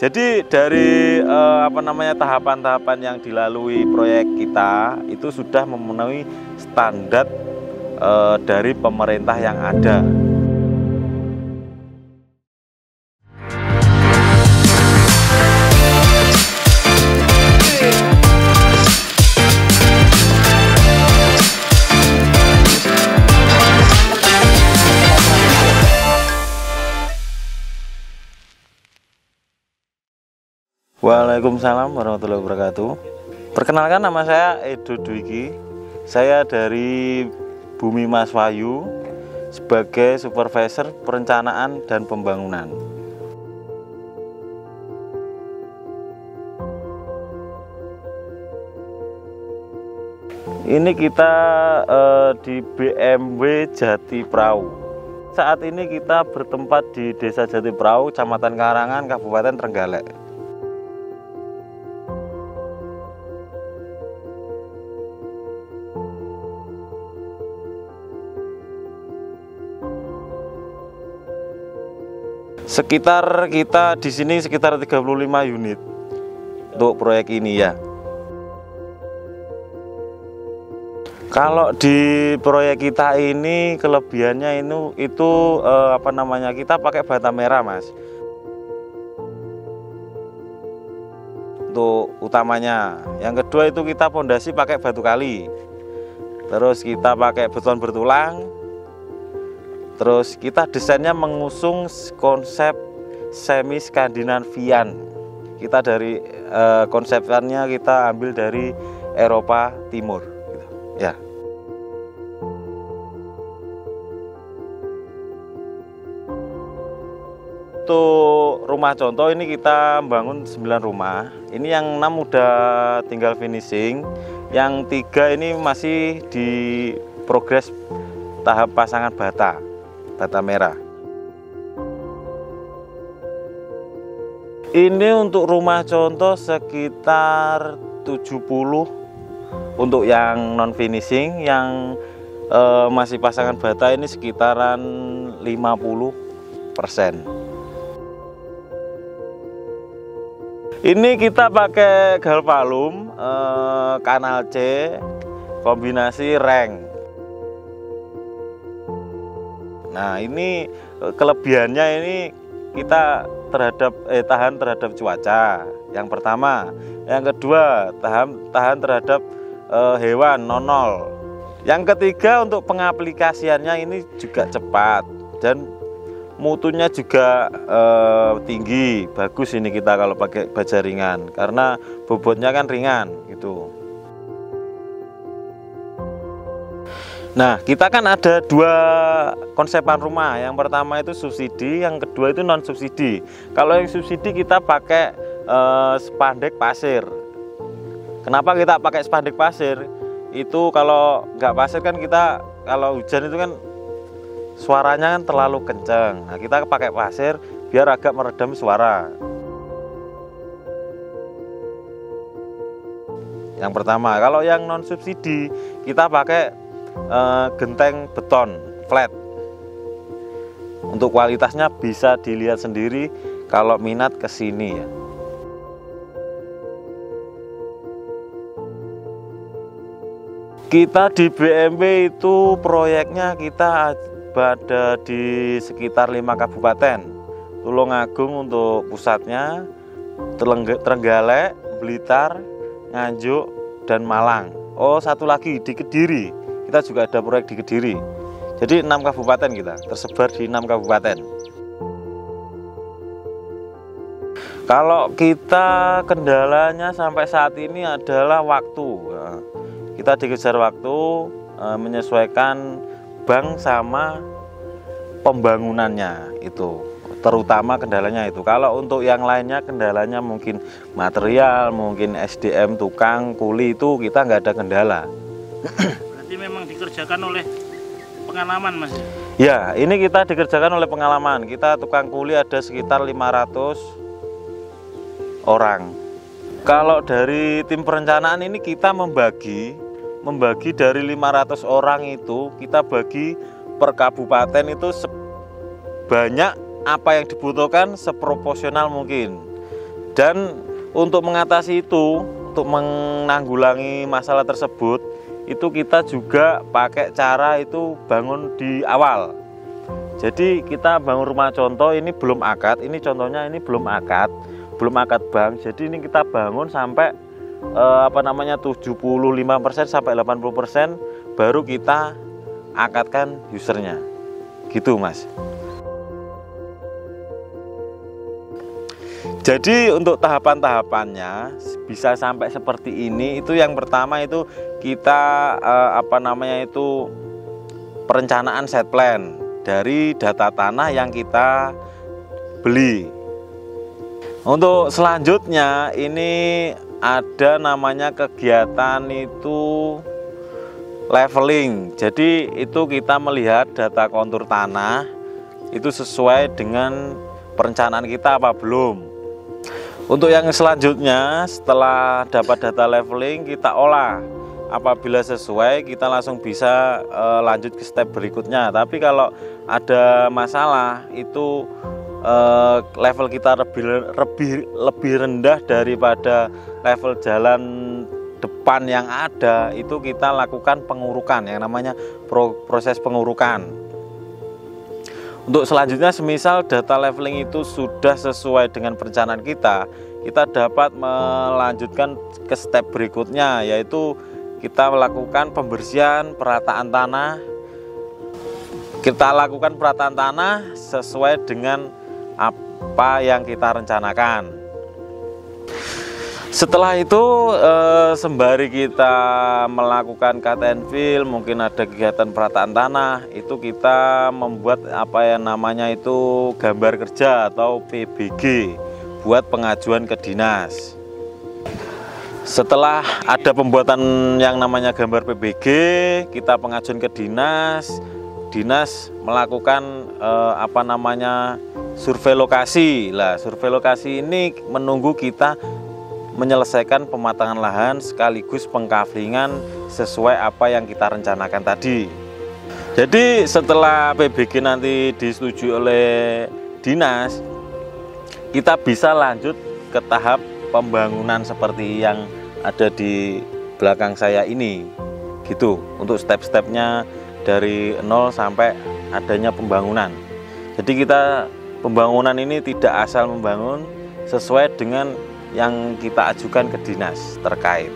Jadi dari tahapan-tahapan yang dilalui proyek kita itu sudah memenuhi standar dari pemerintah yang ada. Waalaikumsalam warahmatullahi wabarakatuh. Perkenalkan, nama saya Edo Dwiki. Saya dari Bumi Mas Wahyu sebagai Supervisor Perencanaan dan Pembangunan. Ini kita di BMW Jati Prau. Saat ini kita bertempat di Desa Jati Prau, Kecamatan Karangan, Kabupaten Trenggalek. Sekitar kita di sini sekitar 35 unit untuk proyek ini ya. Kalau di proyek kita ini kelebihannya itu kita pakai bata merah, Mas. Untuk utamanya. Yang kedua itu kita pondasi pakai batu kali. Terus kita pakai beton bertulang. Terus kita desainnya mengusung konsep semi Skandinavian. Kita dari konsepnya kita ambil dari Eropa Timur, gitu. Ya. Untuk rumah contoh ini kita membangun 9 rumah. Ini yang 6 udah tinggal finishing, yang 3 ini masih di progres tahap pasangan bata merah. Ini untuk rumah contoh sekitar 70 untuk yang non finishing, yang masih pasangan bata ini sekitaran 50%. Ini kita pakai galvalum kanal C kombinasi reng. Nah, ini kelebihannya ini kita tahan terhadap cuaca. Yang pertama, yang kedua tahan terhadap hewan nonol. Yang ketiga untuk pengaplikasiannya ini juga cepat dan mutunya juga tinggi. Bagus ini kita kalau pakai baja ringan karena bobotnya kan ringan gitu. Nah, kita kan ada 2 konsepan rumah. Yang pertama itu subsidi, yang kedua itu non subsidi. Kalau yang subsidi kita pakai spandek pasir. Kenapa kita pakai spandek pasir? Itu kalau nggak pasir kan kita kalau hujan itu kan suaranya kan terlalu kencang. Nah, kita pakai pasir biar agak meredam suara. Yang pertama, kalau yang non subsidi kita pakai genteng beton flat. Untuk kualitasnya bisa dilihat sendiri kalau minat kesini ya. Kita di BMW itu proyeknya kita ada di sekitar 5 kabupaten. Tulungagung untuk pusatnya, Trenggalek, Blitar, Nganjuk, dan Malang. Oh, satu lagi di Kediri. Kita juga ada proyek di Kediri. Jadi 6 kabupaten kita, tersebar di 6 kabupaten. Kalau kita kendalanya sampai saat ini adalah waktu. Kita dikejar waktu, menyesuaikan bank sama pembangunannya itu. Terutama kendalanya itu. Kalau untuk yang lainnya kendalanya mungkin material, mungkin SDM, tukang, kuli itu kita nggak ada kendala. Berarti memang dikerjakan oleh pengalaman, Mas? Ya, ini kita dikerjakan oleh pengalaman. Kita tukang kuli ada sekitar 500 orang. Kalau dari tim perencanaan ini kita membagi dari 500 orang itu kita bagi per kabupaten itu sebanyak apa yang dibutuhkan seproporsional mungkin. Dan untuk mengatasi itu, untuk menanggulangi masalah tersebut, itu kita juga pakai cara itu bangun di awal. Jadi kita bangun rumah contoh ini belum akad, ini contohnya ini belum akad bang. Jadi ini kita bangun sampai 75% sampai 80% baru kita akadkan usernya. Gitu, Mas. Jadi untuk tahapan-tahapannya bisa sampai seperti ini. Itu yang pertama itu kita perencanaan site plan dari data tanah yang kita beli. Untuk selanjutnya ini ada namanya kegiatan itu leveling. Jadi itu kita melihat data kontur tanah itu sesuai dengan perencanaan kita apa belum. Untuk yang selanjutnya, setelah dapat data leveling, kita olah. Apabila sesuai, kita langsung bisa lanjut ke step berikutnya. Tapi kalau ada masalah, itu level kita lebih rendah daripada level jalan depan yang ada, itu kita lakukan pengurukan, yang namanya proses pengurukan. Untuk selanjutnya, semisal data leveling itu sudah sesuai dengan perencanaan kita dapat melanjutkan ke step berikutnya, yaitu kita melakukan pembersihan, perataan tanah. Kita lakukan perataan tanah sesuai dengan apa yang kita rencanakan. Setelah itu sembari kita melakukan cut and fill, mungkin ada kegiatan perataan tanah, itu kita membuat apa yang namanya itu gambar kerja atau PBG buat pengajuan ke dinas. Setelah ada pembuatan yang namanya gambar PBG, kita pengajuan ke dinas. Dinas melakukan survei lokasi. Lah, survei lokasi ini menunggu kita menyelesaikan pematangan lahan sekaligus pengkavlingan sesuai apa yang kita rencanakan tadi. Jadi setelah PBG nanti disetujui oleh dinas, kita bisa lanjut ke tahap pembangunan seperti yang ada di belakang saya ini. Gitu, untuk step-stepnya dari 0 sampai adanya pembangunan. Jadi kita pembangunan ini tidak asal membangun, sesuai dengan yang kita ajukan ke dinas terkait.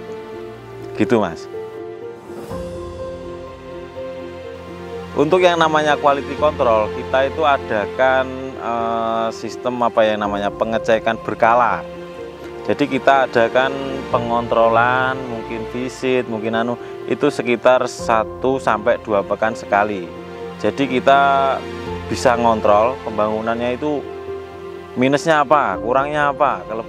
Gitu, Mas. Untuk yang namanya quality control, kita itu adakan sistem pengecekan berkala. Jadi kita adakan pengontrolan, mungkin visit, mungkin itu sekitar 1 sampai 2 pekan sekali. Jadi kita bisa ngontrol pembangunannya itu minusnya apa, kurangnya apa, kalau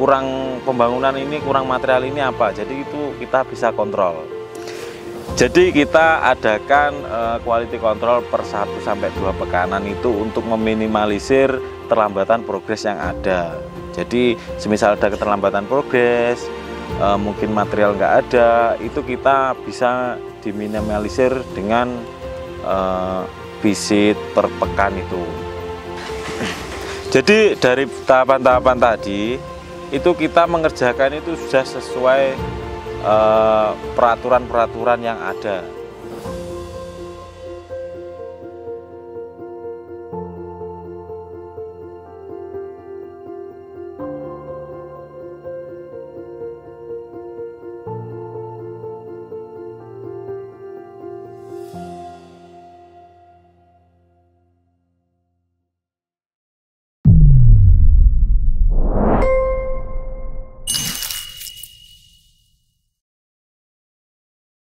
kurang pembangunan ini, kurang material ini apa. Jadi itu kita bisa kontrol. Jadi kita adakan quality control per 1 sampai 2 pekanan itu untuk meminimalisir terlambatan progres yang ada. Jadi semisal ada keterlambatan progres, mungkin material nggak ada, itu kita bisa diminimalisir dengan visit per pekan itu. Jadi dari tahapan-tahapan tadi itu kita mengerjakan itu sudah sesuai peraturan-peraturan yang ada.